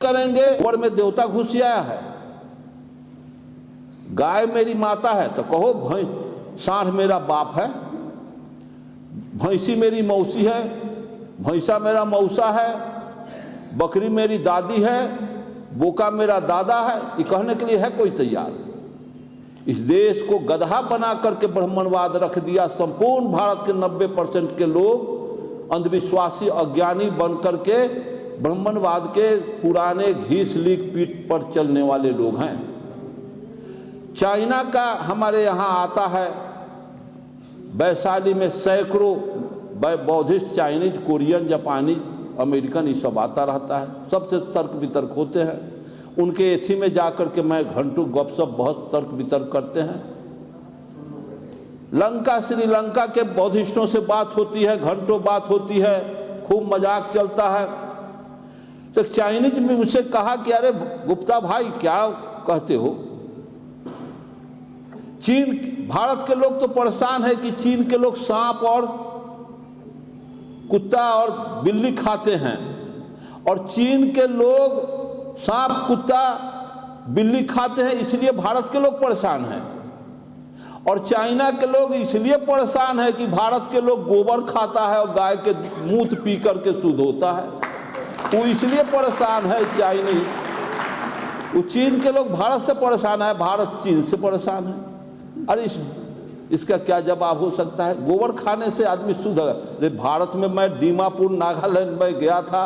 करेंगे गोबर में देवता घुस आया है। गाय मेरी माता है तो कहो सांड मेरा बाप है, भैंसी मेरी मौसी है, भैंसा मेरा मौसा है, बकरी मेरी दादी है, बोका मेरा दादा है। ये कहने के लिए है कोई तैयार? इस देश को गधा बना करके ब्राह्मणवाद रख दिया। संपूर्ण भारत के 90% के लोग अंधविश्वासी अज्ञानी बन करके ब्राह्मणवाद के पुराने घीस लीक पीठ पर चलने वाले लोग हैं। चाइना का हमारे यहाँ आता है, वैशाली में सैकड़ों बौद्धिस्ट, चाइनीज, कोरियन, जापानी, अमेरिकन, ये सब आता रहता है। सबसे तर्क वितर्क होते हैं। उनके एथी में जाकर के मैं घंटों गपशप बहुत तर्क वितर्क करते हैं। लंका, श्रीलंका के बौद्धिस्टों से बात होती है, घंटों बात होती है, खूब मजाक चलता है। तो चाइनीज में मुझसे कहा कि अरे गुप्ता भाई क्या कहते हो, चीन, भारत के लोग तो परेशान है कि चीन के लोग सांप और कुत्ता और बिल्ली खाते हैं, और चीन के लोग सांप, कुत्ता, बिल्ली खाते हैं, इसलिए भारत के लोग परेशान हैं। और चाइना के लोग इसलिए परेशान है कि भारत के लोग गोबर खाता है और गाय के मूत पी करके शुद्ध होता है, वो इसलिए परेशान है चाइनीज। वो चीन के लोग भारत से परेशान है, भारत चीन से परेशान है। अरे इसका क्या जवाब हो सकता है? गोबर खाने से आदमी शुद्ध है। भारत में मैं दीमापुर, नागालैंड में गया था,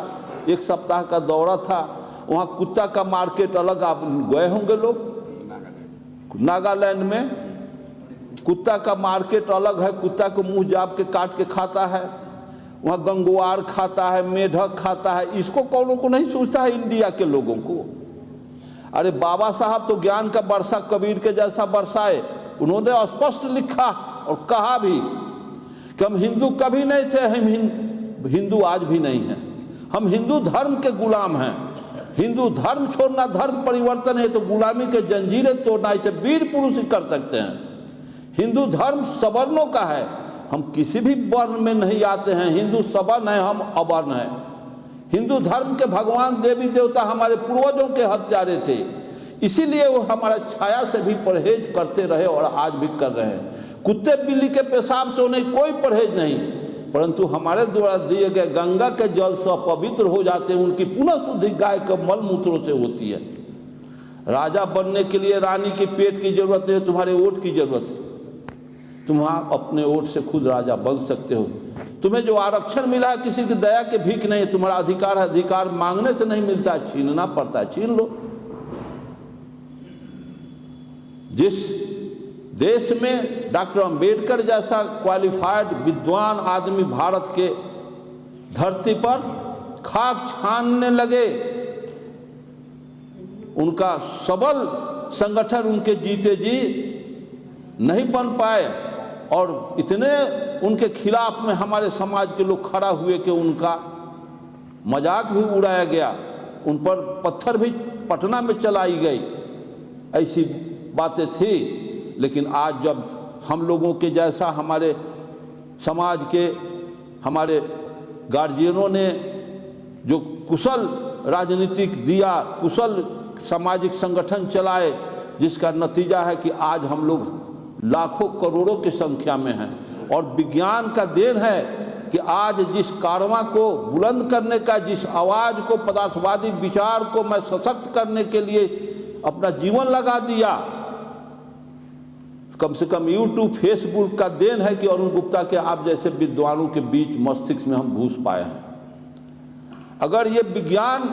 1 सप्ताह का दौरा था। वहाँ कुत्ता का मार्केट अलग, आप गए होंगे लोग नागालैंड में, कुत्ता का मार्केट अलग है। कुत्ता को मुंह जाप के काट के खाता है। वहाँ गंगवार खाता है, मेढक खाता है। इसको कौनों को नहीं सोचता है, इंडिया के लोगों को। अरे बाबा साहब तो ज्ञान का वर्षा कबीर के जैसा बरसाए। उन्होंने स्पष्ट लिखा और कहा भी कि हम हिंदू कभी नहीं थे, हम हिंदू आज भी नहीं हैं। हम हिंदू धर्म के गुलाम हैं। हिंदू धर्म छोड़ना धर्म परिवर्तन है तो गुलामी के जंजीरें तोड़ना, इसे वीर पुरुष ही कर सकते हैं। हिंदू धर्म सवर्णों का है, हम किसी भी वर्ण में नहीं आते हैं। हिंदू सवर्ण है, हम अवर्ण हैं। हिंदू धर्म के भगवान, देवी देवता हमारे पूर्वजों के हत्यारे थे, इसीलिए वो हमारा छाया से भी परहेज करते रहे और आज भी कर रहे हैं। कुत्ते बिल्ली के पेशाब से उन्हें कोई परहेज नहीं, परंतु हमारे द्वारा दिए गए गंगा के जल से पवित्र हो जाते हैं। उनकी पुनः शुद्धि गाय के मल मूत्रों से होती है। राजा बनने के लिए रानी के पेट की जरूरत है, तुम्हारे वोट की जरूरत है। तुम अपने वोट से खुद राजा बन सकते हो। तुम्हें जो आरक्षण मिला है किसी की दया के भीख नहीं, तुम्हारा अधिकार है। अधिकार मांगने से नहीं मिलता है, छीनना पड़ता है, छीन लो। जिस देश में डॉक्टर अंबेडकर जैसा क्वालिफाइड विद्वान आदमी भारत के धरती पर खाक छानने लगे, उनका सबल संगठन उनके जीते जी नहीं बन पाए, और इतने उनके खिलाफ में हमारे समाज के लोग खड़ा हुए कि उनका मजाक भी उड़ाया गया, उन पर पत्थर भी पटना में चलाई गई, ऐसी बातें थी। लेकिन आज जब हम लोगों के जैसा हमारे समाज के हमारे गार्जियनों ने जो कुशल राजनीतिक दिया, कुशल सामाजिक संगठन चलाए, जिसका नतीजा है कि आज हम लोग लाखों करोड़ों की संख्या में हैं। और विज्ञान का देन है कि आज जिस कारवां को बुलंद करने का, जिस आवाज़ को, पदार्थवादी विचार को मैं सशक्त करने के लिए अपना जीवन लगा दिया, कम से कम यूट्यूब, फेसबुक का देन है कि अरुण गुप्ता के आप जैसे विद्वानों के बीच मस्तिष्क में हम घुस पाए हैं। अगर ये विज्ञान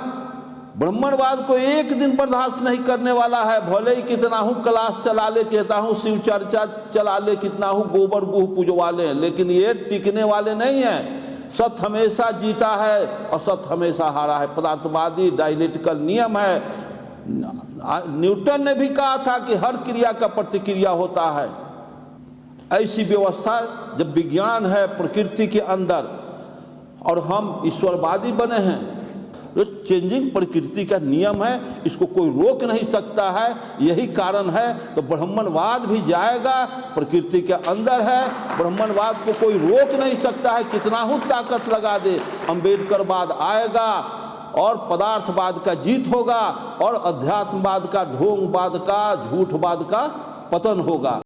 ब्राह्मणवाद को एक दिन बर्दाश्त नहीं करने वाला है, भले ही कितना हूँ क्लास चला ले, कहता हूँ शिव चर्चा चला ले, कितना हूँ गोबर गुह पूजवा ले, लेकिन ये टिकने वाले नहीं हैं। सत्य हमेशा जीता है और सत्य हमेशा हारा है। पदार्थवादी डायलेक्टिकल नियम है। न्यूटन ने भी कहा था कि हर क्रिया का प्रतिक्रिया होता है। ऐसी व्यवस्था जब विज्ञान है प्रकृति के अंदर और हम ईश्वरवादी बने हैं, तो चेंजिंग प्रकृति का नियम है, इसको कोई रोक नहीं सकता है। यही कारण है तो ब्राह्मणवाद भी जाएगा, प्रकृति के अंदर है। ब्राह्मणवाद को कोई रोक नहीं सकता है, कितना ही ताकत लगा दे, अंबेडकरवाद आएगा और पदार्थवाद का जीत होगा और अध्यात्मवाद का, ढोंगवाद का, झूठवाद का पतन होगा।